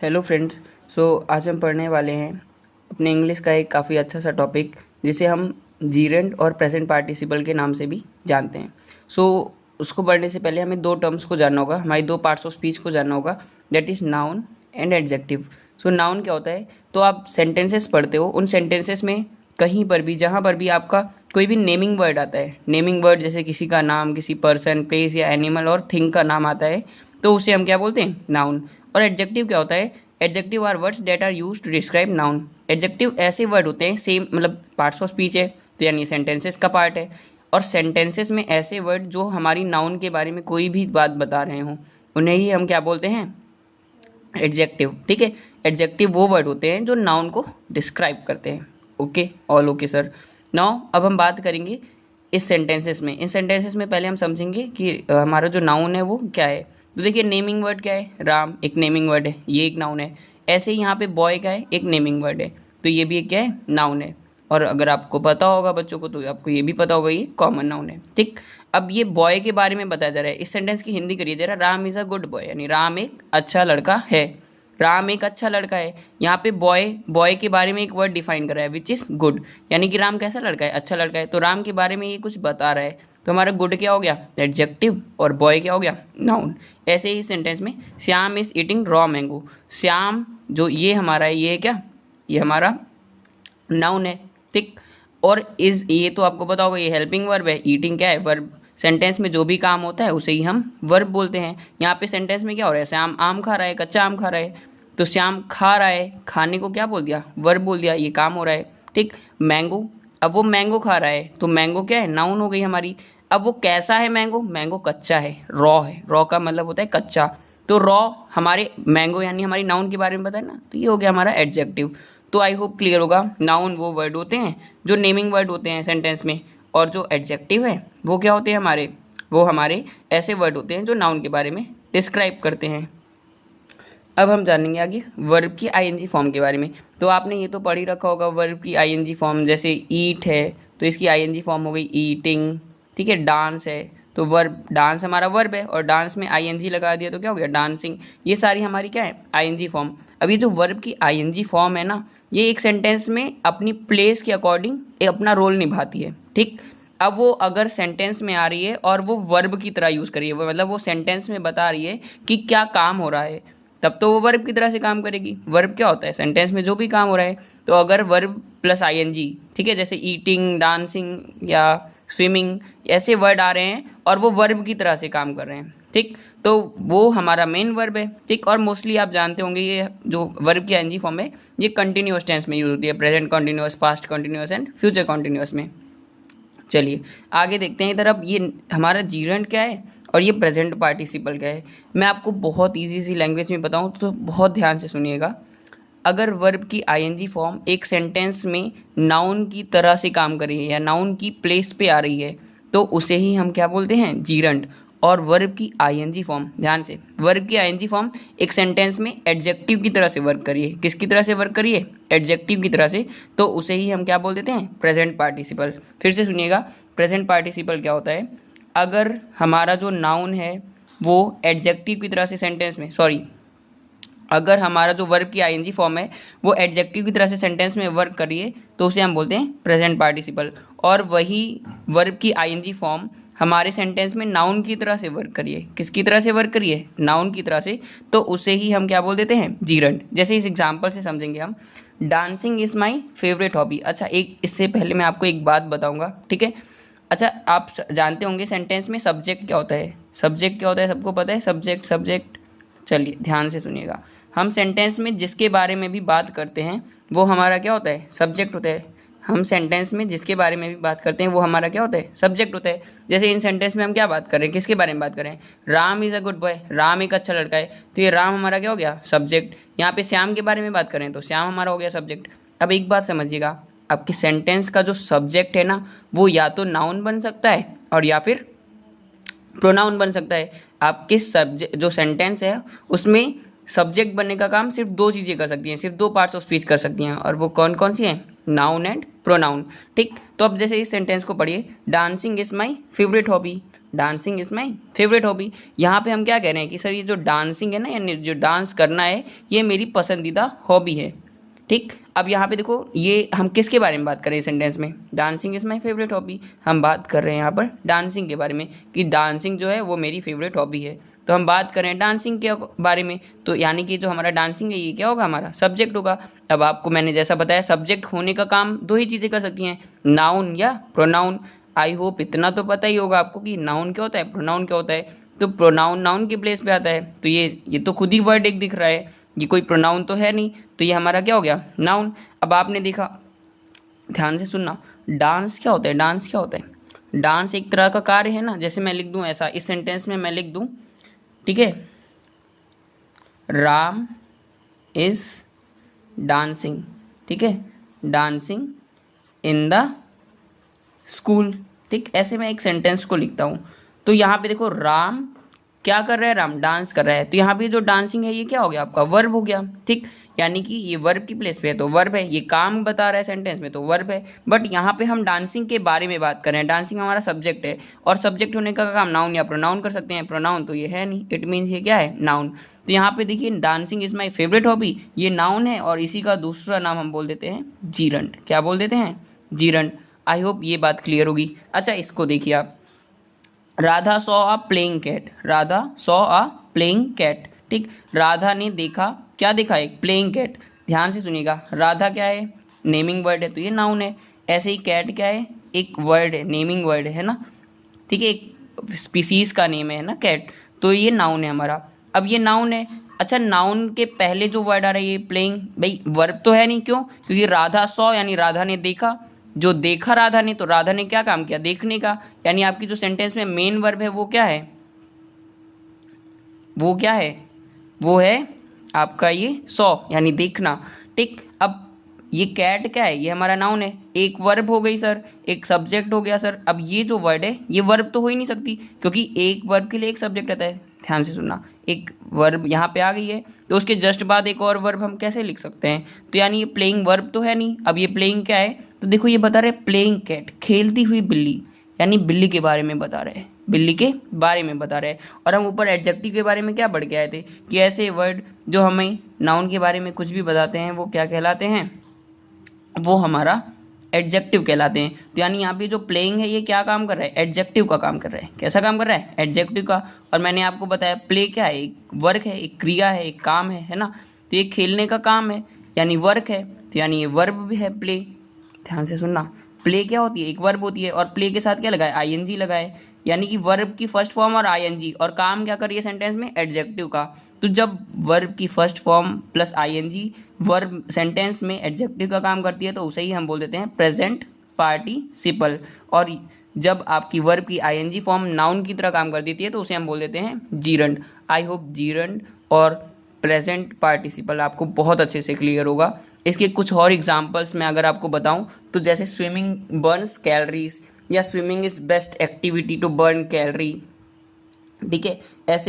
Hello friends. आज हम पढ़ने वाले हैं अपने इंग्लिश का एक काफ़ी अच्छा सा टॉपिक जिसे हम जीरेंड और प्रेजेंट पार्टिसिपल के नाम से भी जानते हैं। उसको पढ़ने से पहले हमें दो टर्म्स को जानना होगा, हमारी दो पार्ट्स ऑफ स्पीच को जानना होगा, that is noun and adjective. Noun क्या होता है? तो आप सेंटेंसेस पढ़ते हो, उन सेंटेंसेस में कहीं पर भी जहाँ पर भी आपका कोई भी नेमिंग वर्ड आता है, नेमिंग वर्ड जैसे किसी का नाम, किसी पर्सन, प्लेस या एनिमल और थिंग का नाम आता है, तो उसे हम क्या बोलते हैं? नाउन। और एडजेक्टिव क्या होता है? Adjective are words that are used to describe noun. Adjective ऐसे वर्ड होते हैं, सेम मतलब पार्ट्स ऑफ स्पीच है, तो यानी सेंटेंसेस का पार्ट है, और सेंटेंसेस में ऐसे वर्ड जो हमारी नाउन के बारे में कोई भी बात बता रहे हों, उन्हें ही हम क्या बोलते हैं? एडजेक्टिव। ठीक है, एडजेक्टिव वो वर्ड होते हैं जो नाउन को डिस्क्राइब करते हैं। Okay, all okay sir. Now अब हम बात करेंगे इस सेंटेंसेस में। इन सेंटेंसेस में पहले हम समझेंगे कि हमारा जो नाउन है वो क्या है। तो देखिए, नेमिंग वर्ड क्या है? राम एक नेमिंग वर्ड है, ये एक नाउन है। ऐसे ही यहाँ पे बॉय का है, एक नेमिंग वर्ड है, तो ये भी एक क्या है? नाउन है। और अगर आपको पता होगा बच्चों को, तो आपको ये भी पता होगा ये कॉमन नाउन है। ठीक, अब ये बॉय के बारे में बताया जा रहा है। इस सेंटेंस की हिंदी करिए जरा। Ram is a good boy, यानी राम एक अच्छा लड़का है। राम एक अच्छा लड़का है। यहाँ पे बॉय, बॉय के बारे में एक वर्ड डिफाइन कर रहा है विच इज़ गुड, यानी कि राम कैसा लड़का है? अच्छा लड़का है। तो राम के बारे में ये कुछ बता रहा है, तो हमारा गुड क्या हो गया? एडजेक्टिव, और बॉय क्या हो गया? नाउन। ऐसे ही सेंटेंस में Shyam is eating raw mango. Shyam जो ये हमारा है, ये क्या? ये हमारा नाउन है। ठीक, और इज़, ये तो आपको पता होगा, ये हेल्पिंग वर्ब है। ईटिंग क्या है? वर्ब। सेंटेंस में जो भी काम होता है उसे ही हम वर्ब बोलते हैं। यहाँ पे सेंटेंस में क्या हो रहा है? श्याम आम खा रहा है, कच्चा आम खा रहा है, तो श्याम खा रहा है, खाने को क्या बोल दिया? वर्ब बोल दिया, ये काम हो रहा है। ठीक, मैंगो, अब वो मैंगो खा रहा है, तो मैंगो क्या है? नाउन हो गई हमारी। अब वो कैसा है? मैंगो, मैंगो कच्चा है, रॉ है। रॉ का मतलब होता है कच्चा, तो रॉ हमारे मैंगो यानी हमारी नाउन के बारे में बताया ना, तो ये हो गया हमारा एडजेक्टिव। तो आई होप क्लियर होगा। नाउन वो वर्ड होते हैं जो नेमिंग वर्ड होते हैं सेंटेंस में, और जो एडजेक्टिव है वो क्या होते हैं हमारे? वो हमारे ऐसे वर्ड होते हैं जो नाउन के बारे में डिस्क्राइब करते हैं। अब हम जानेंगे आगे वर्ब की आईएनजी फॉर्म के बारे में। तो आपने ये तो पढ़ ही रखा होगा वर्ब की आईएनजी फॉर्म। जैसे ईट है, तो इसकी आईएनजी फॉर्म हो गई ईटिंग। ठीक है, डांस है, तो वर्ब, डांस हमारा वर्ब है, और डांस में आईएनजी लगा दिया तो क्या हो गया? डांसिंग। ये सारी हमारी क्या है? I N G form. अब ये जो वर्ब की आईएनजी फॉर्म है ना, ये एक सेंटेंस में अपनी प्लेस के अकॉर्डिंग अपना रोल निभाती है। ठीक, अब वो अगर सेंटेंस में आ रही है और वो वर्ब की तरह यूज़ करिए, वो मतलब वो सेंटेंस में बता रही है कि क्या काम हो रहा है, तब तो वो वर्ब की तरह से काम करेगी। वर्ब क्या होता है? सेंटेंस में जो भी काम हो रहा है, तो अगर वर्ब प्लस आईएनजी, ठीक है, जैसे ईटिंग, डांसिंग या स्विमिंग, ऐसे वर्ड आ रहे हैं और वो वर्ब की तरह से काम कर रहे हैं, ठीक, तो वो हमारा मेन वर्ब है। ठीक, और मोस्टली आप जानते होंगे ये जो वर्ब की आईएनजी फॉर्म है, ये कंटिन्यूअस टेंस में यूज होती है, present continuous, past continuous and future continuous में। चलिए आगे देखते हैं। इधर अब ये हमारा जीरेंड क्या है और ये प्रेजेंट पार्टिसिपल क्या है। मैं आपको बहुत इजी सी लैंग्वेज में बताऊं तो बहुत ध्यान से सुनिएगा। अगर वर्ब की आईएनजी फॉर्म एक सेंटेंस में नाउन की तरह से काम कर रही है या नाउन की प्लेस पे आ रही है, तो उसे ही हम क्या बोलते हैं? जीरेंड। और वर्ब की आईएनजी फॉर्म, ध्यान से, वर्ब की आईएनजी फॉर्म एक सेंटेंस में एडजेक्टिव की तरह से वर्क करिए। किसकी तरह से वर्क करिए? एडजेक्टिव की तरह से, तो उसे ही हम क्या बोल देते हैं? Present participle. फिर से सुनिएगा, प्रेजेंट पार्टिसिपल क्या होता है? अगर हमारा जो नाउन है वो एडजेक्टिव की तरह से सेंटेंस में, सॉरी, अगर हमारा जो वर्ब की आईएनजी फॉर्म है वो एडजेक्टिव की तरह से सेंटेंस में वर्क करिए, तो उसे हम बोलते हैं प्रेजेंट पार्टिसिपल। और वही वर्ब की आईएनजी फॉर्म हमारे सेंटेंस में नाउन की तरह से वर्क करिए। किसकी तरह से वर्क करिए? नाउन की तरह से, तो उसे ही हम क्या बोल देते हैं? जीरेंड। जैसे इस एग्जाम्पल से समझेंगे हम, dancing is my favourite hobby. अच्छा, एक इससे पहले मैं आपको एक बात बताऊँगा, ठीक है। अच्छा, आप जानते होंगे सेंटेंस में सब्जेक्ट क्या होता है? सब्जेक्ट क्या होता है? सबको पता है सब्जेक्ट? सब्जेक्ट, चलिए ध्यान से सुनिएगा। हम सेंटेंस में जिसके बारे में भी बात करते हैं वो हमारा क्या होता है? सब्जेक्ट होता है। हम सेंटेंस में जिसके बारे में भी बात करते हैं वो हमारा क्या होता है? सब्जेक्ट होता है। जैसे इन सेंटेंस में हम क्या बात कर रहे हैं? किसके बारे में बात कर रहे हैं? Ram is a good boy, Ram एक अच्छा लड़का है, तो ये राम हमारा क्या हो गया? सब्जेक्ट। यहाँ पे श्याम के बारे में बात करें तो श्याम हमारा हो गया सब्जेक्ट। अब एक बात समझिएगा, आपकी सेंटेंस का जो सब्जेक्ट है ना, वो या तो नाउन बन सकता है और या फिर प्रोनाउन बन सकता है। आपके सब्जेक्ट जो सेंटेंस है उसमें सब्जेक्ट बनने का काम सिर्फ दो चीज़ें कर सकती हैं, सिर्फ दो पार्ट्स ऑफ स्पीच कर सकती हैं, और वो कौन कौन सी हैं? Noun and pronoun. ठीक, तो अब जैसे इस सेंटेंस को पढ़िए, dancing is my favourite hobby. Dancing is my favourite hobby. यहाँ पे हम क्या कह रहे हैं कि सर ये जो डांसिंग है ना, यानी जो डांस करना है, ये मेरी पसंदीदा हॉबी है। ठीक, अब यहाँ पे देखो ये हम किसके बारे में बात कर रहे हैं सेंटेंस में, dancing is my favourite hobby. हम बात कर रहे हैं यहाँ पर डांसिंग के बारे में कि डांसिंग जो है वो मेरी फेवरेट हॉबी है। तो हम बात करें डांसिंग के बारे में, तो यानी कि जो हमारा डांसिंग है ये क्या होगा, हमारा सब्जेक्ट होगा। अब आपको मैंने जैसा बताया सब्जेक्ट होने का काम दो ही चीज़ें कर सकती हैं, नाउन या प्रोनाउन। आई होप इतना तो पता ही होगा आपको कि नाउन क्या होता है, प्रोनाउन क्या होता है। तो प्रोनाउन नाउन के प्लेस पे आता है, तो ये तो खुद ही वर्ड एक दिख रहा है, ये कोई प्रोनाउन तो है नहीं, तो ये हमारा क्या हो गया, नाउन। अब आपने देखा, ध्यान से सुनना, डांस क्या होता है, डांस क्या होता है, डांस एक तरह का कार्य है ना। जैसे मैं लिख दूं ऐसा, इस सेंटेंस में मैं लिख दूं, ठीक है, राम इज डांसिंग, ठीक है, डांसिंग इन द स्कूल। ठीक, ऐसे मैं एक सेंटेंस को लिखता हूँ। तो यहाँ पे देखो राम क्या कर रहा है, राम डांस कर रहा है। तो यहाँ पे जो डांसिंग है ये क्या हो गया, आपका वर्ब हो गया। ठीक, यानी कि ये वर्ब की प्लेस पे है तो वर्ब है, ये काम बता रहा है सेंटेंस में तो वर्ब है। बट यहाँ पे हम डांसिंग के बारे में बात कर रहे हैं, डांसिंग हमारा सब्जेक्ट है और सब्जेक्ट होने का काम नाउन या प्रोनाउन कर सकते हैं। प्रोनाउन तो ये है नहीं, इट मीन्स ये क्या है, नाउन। तो यहाँ पे देखिए dancing is my favourite hobby, ये नाउन है और इसी का दूसरा नाम हम बोल देते हैं जीरंड। क्या बोल देते हैं, जीरंड। आई होप ये बात क्लियर होगी। अच्छा इसको देखिए आप, Radha saw a playing cat, Radha saw a playing cat. ठीक, राधा ने देखा, क्या देखा, एक प्लेइंग कैट। ध्यान से सुनिएगा, राधा क्या है, नेमिंग वर्ड है तो ये नाउन है। ऐसे ही कैट क्या है, एक वर्ड है, नेमिंग वर्ड है ना। ठीक है, एक स्पीसीज का नेम है ना कैट, तो ये नाउन है हमारा। अब ये नाउन है, अच्छा नाउन के पहले जो वर्ड आ रहा है ये प्लेइंग, भाई वर्ब तो है नहीं, क्यों, क्योंकि राधा सॉ यानी राधा ने देखा, जो देखा राधा ने, तो राधा ने क्या काम किया, देखने का। यानी आपकी जो सेंटेंस में मेन वर्ब है वो क्या है, वो क्या है, वो है आपका ये सॉ यानी देखना। ठीक, अब ये कैट क्या है, ये हमारा नाउन है, एक वर्ब हो गई सर, एक सब्जेक्ट हो गया सर। अब ये जो वर्ड है ये वर्ब तो हो ही नहीं सकती, क्योंकि एक वर्ब के लिए एक सब्जेक्ट रहता है। ध्यान से सुनना, एक वर्ब यहाँ पे आ गई है तो उसके जस्ट बाद एक और वर्ब हम कैसे लिख सकते हैं, तो यानी ये प्लेइंग वर्ब तो है नहीं। अब ये प्लेइंग क्या है, तो देखो ये बता रहे प्लेइंग कैट, खेलती हुई बिल्ली, यानी बिल्ली के बारे में बता रहे हैं, बिल्ली के बारे में बता रहे हैं। और हम ऊपर एडजेक्टिव के बारे में क्या पढ़ के आए थे कि ऐसे वर्ड जो हमें नाउन के बारे में कुछ भी बताते हैं वो क्या कहलाते हैं, वो हमारा एडजेक्टिव कहलाते हैं। तो यानी यहाँ पे जो प्लेइंग है ये क्या काम कर रहा है, एडजेक्टिव का काम कर रहा है। कैसा काम कर रहा है, एडजेक्टिव का। और मैंने आपको बताया प्ले क्या है, एक वर्क है, एक क्रिया है, एक काम है ना। तो ये खेलने का काम है यानी वर्क है, तो यानी ये वर्ब भी है प्ले। ध्यान से सुनना, प्ले क्या होती है, एक वर्ब होती है और प्ले के साथ क्या लगाए, आईएनजी लगाए, यानी कि वर्ब की फर्स्ट फॉर्म और आईएनजी, और काम क्या कर रही है सेंटेंस में, एडजेक्टिव का। तो जब वर्ब की first form plus I N G verb sentence में एडजेक्टिव का काम करती है तो उसे ही हम बोल देते हैं प्रेजेंट पार्टिसिपल। और जब आपकी वर्ब की आईएनजी फॉर्म नाउन की तरह काम कर देती है तो उसे हम बोल देते हैं जीरंड। आई होप जीरंड और प्रेजेंट पार्टिसिपल आपको बहुत अच्छे से क्लियर होगा। इसके कुछ और एग्जांपल्स मैं अगर आपको बताऊं तो जैसे स्विमिंग बर्न्स कैलोरीज, या swimming is best activity to burn calorie. ठीक है, ऐसे